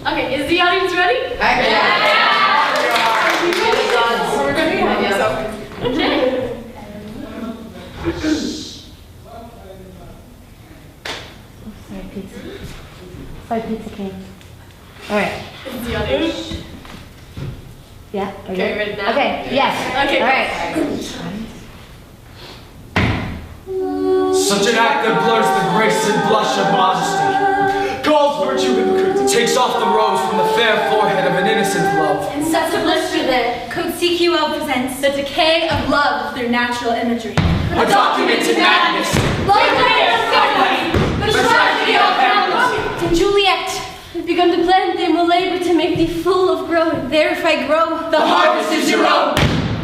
Okay, is the audience ready? Yeah. We're ready? Okay. Sorry, pizza king. All right. Is the audience? Yeah. Okay, ready now? Okay. Yes. Okay. All right. Such an act that blurs the grace and blush of modesty, calls virtue hypocrite, takes off the rose from the fair forehead of an innocent love. And sets a blister there, Code CQL presents the decay of love through natural imagery. A document to madness. The tragedy of Hamlet and Juliet have begun to blend. They will labor to make thee full of growing. There, if I grow, The harvest is your own.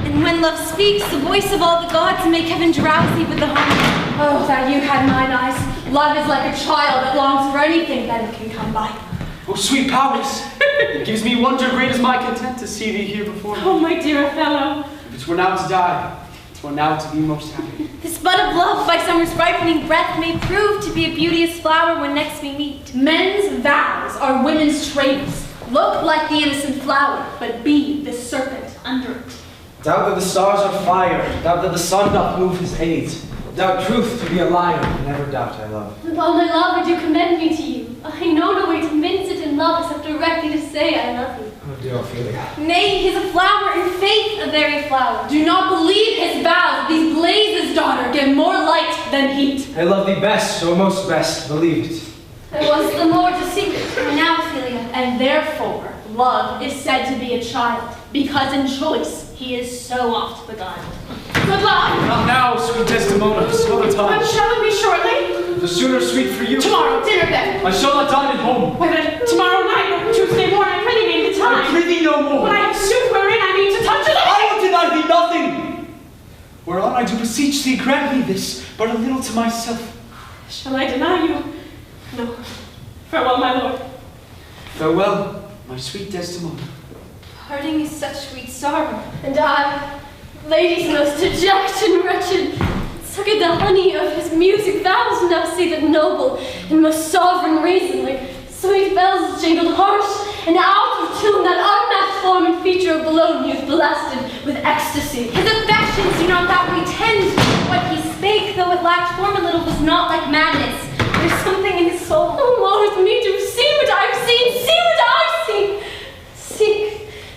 And when love speaks, the voice of all the gods make heaven drowsy with the harmony. Oh, that you had mine eyes. Love is like a child that longs for anything that it can come by. Oh, sweet powers, it gives me wonder great as my content to see thee here before me. Oh, my dear fellow. If it were now to die, it were now to be most happy. This bud of love by summer's ripening breath may prove to be a beauteous flower when next we meet. Men's vows are women's traitors. Look like the innocent flower, but be the serpent under it. Doubt that the stars are fire, doubt that the sun doth move his aid. Doubt truth to be a liar, never doubt I love. With all my love, I do commend me to you. I know no way to mince it in love except directly to say I love you. Oh dear Ophelia. Nay, he's a flower in faith, a very flower. Do not believe his vows. These blazes, daughter, give more light than heat. I love thee best, or most best, believe it. I was the more to seek it. And now, Ophelia. And therefore, love is said to be a child, because in choice he is so oft beguiled. Good luck! Not now, sweet Desdemona, some other time. Shall it be shortly? The sooner sweet for you. Tomorrow, dinner then. I shall not dine at home. Why then, tomorrow night or Tuesday morning, I pray thee name the I time. prithee no more. When I have suit wherein I mean to touch it. I will deny thee nothing. Whereon I do beseech thee, grant me this, but a little to myself. Shall I deny you? No. Farewell, my lord. Farewell, my sweet Desdemona. Parting is such sweet sorrow. And I, ladies most deject and wretched, sucked the honey of his music vows, now see that noble and most sovereign reason, like sweet bells jingled harsh, and out of tune that unmatched form and feature of Bologna is blasted with ecstasy. His affections do not that way tend. What he spake, though it lacked form a little, was not like madness. There's something in his soul. Oh, woe is me to see what I've seen, see what I've seen.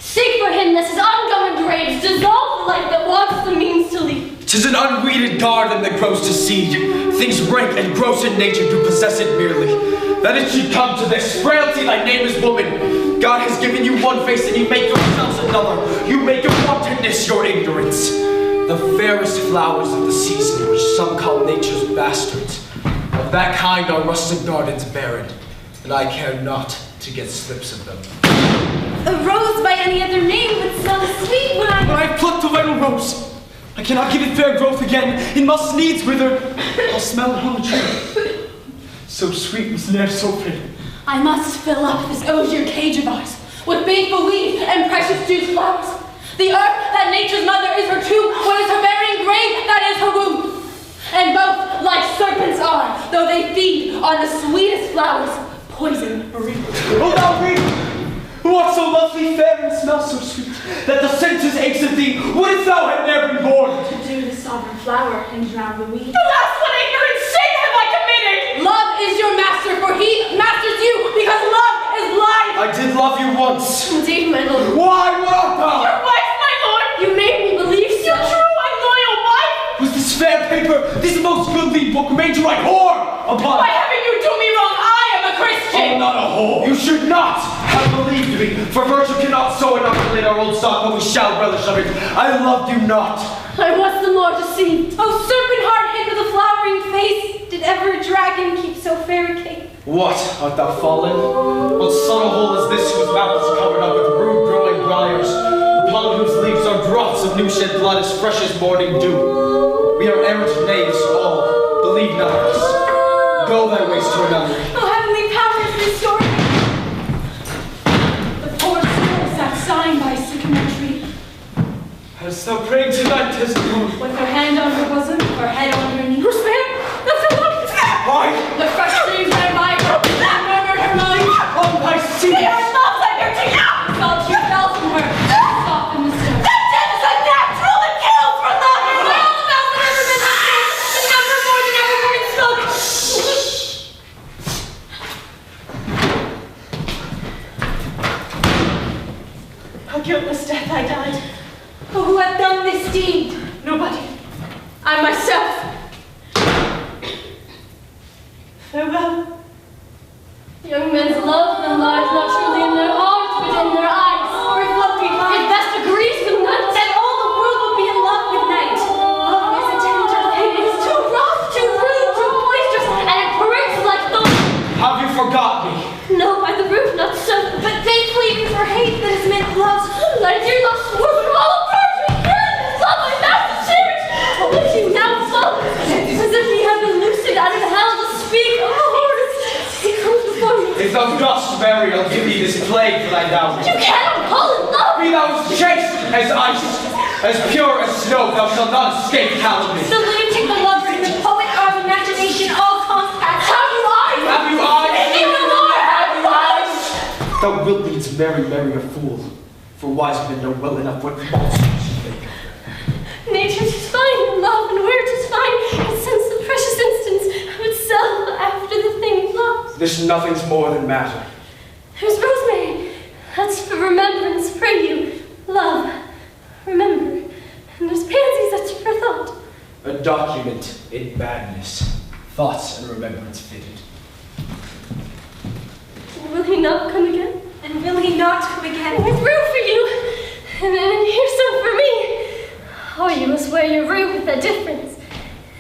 Seek for him, lest his ongoing rage dissolve the life that wants the means to lead. 'Tis an unweeded garden that grows to seed. Things rank and gross in nature do possess it merely. That it should come to this frailty, thy name is woman. God has given you one face and you make yourselves another. You make your wantonness your ignorance. The fairest flowers of the season, which some call nature's bastards, of that kind are rustic gardens barren, and I care not to get slips of them. A rose by any other name would smell sweet when But I have plucked the vital rose. I cannot give it fair growth again. It must needs wither. I'll smell it on the tree. So sweet was ne'er so pretty. I must fill up this osier cage of ours with faithful weeds and precious juice flowers. The earth that nature's mother is her tomb, what is her burying grave, that is her womb. And both, like serpents are, though they feed on the sweetest flowers, poison breathe. O thou reed, who art so lovely, fair, and smell so sweet, that the senses aches of thee, wouldst thou had ne'er been born. To do the sovereign flower and drown the weed. Alas, what ignorant sin have I committed? Love is your master, for he masters you, because love is life. I did love you once. Indeed, my lord. Why, what art thou? Your wife, my lord! You made me believe so. Your true and loyal wife! Was this fair paper, this most goodly book, made to write whore upon? Why haven't you do me wrong? I am a Christian! Oh, not a whore. You should not have believed me, for virtue cannot so inoculate our old stock, but we shall relish of it. I loved you not. I was the more deceived. Oh, serpent heart hid with a flowering face, did ever a dragon keep so fair a cape? What, art thou fallen? What subtle hole is this whose mouth is covered up with rude growing briars, upon whose leaves are drops of new shed blood as fresh as morning dew? We are errant knaves all, believe none of us. Go thy ways to another. Oh, heavenly powers, restore me! The poor soul sat sighing by a sycamore tree, Hast thou prayed tonight, Desdemona? with her hand on her bosom, her head on her knee. Rosemary, that's a look! Why? The fresh streams ran by her, and murmured her mind. Oh, I see. They are A guiltless death I died. Oh, who hath done this deed? Nobody. I myself. Farewell. Young men's love then lies not truly in their hearts, but in their eyes. Or if love be blind, it best agrees with night. then all the world will be in love with night. Love is a tender thing. It is too rough, too rude, too boisterous, and it pricks like thorns. Have you forgot me? No, by the root, not so. But they flee for hate that is meant love. Let your love swore from all apart we can. Love my master cherish. Let you now fall, as if he had been loosed out of hell to speak. Oh, he comes before me. If thou dost marry, I'll give thee this plague for thy dowry. You cannot call it love. Be thou as chaste as ice, as pure as snow, thou shalt not escape calumny. The lunatic, the lover, and the poet are of imagination, all compact. Have you eyes? Have you eyes? Have you eyes? Thou wilt needs marry a fool, for wise men know well enough what false should think. Nature is fine in love, and where 'tis fine, and since the precious instance of itself after the thing it loves. This nothing's more than matter. There's rosemary. That's for remembrance, pray you. Love, remember. And there's pansies, that's for thought. A document in badness, thoughts and remembrance fitted. Will he not come again? And will he not come again? With rue for you, and here's some for me. Oh, you must wear your rue with a difference.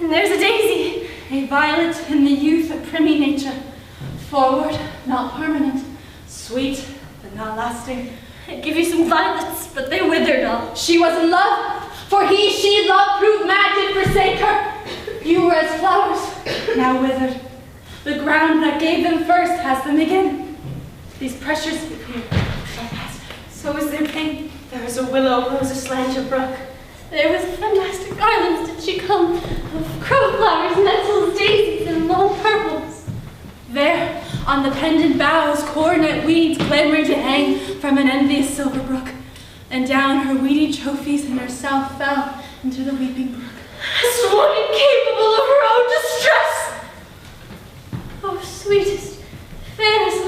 And there's a daisy. A violet in the youth of primy nature. Forward, not permanent. Sweet, but not lasting. I'd give you some violets, but they withered all. She was in love, for he she loved proved mad did forsake her. You were as flowers, now withered. The ground that gave them first has them again. These pressures appear, so is their pain. There was a willow rose aslant a brook. There was fantastic garlands did she come, of crowflowers, nettles, daisies, and long purples. There, on the pendant boughs, coronet weeds clamoring to hang from an envious silver brook, and down her weedy trophies and herself fell into the weeping brook. As one incapable of her own distress. Oh, sweetest, fairest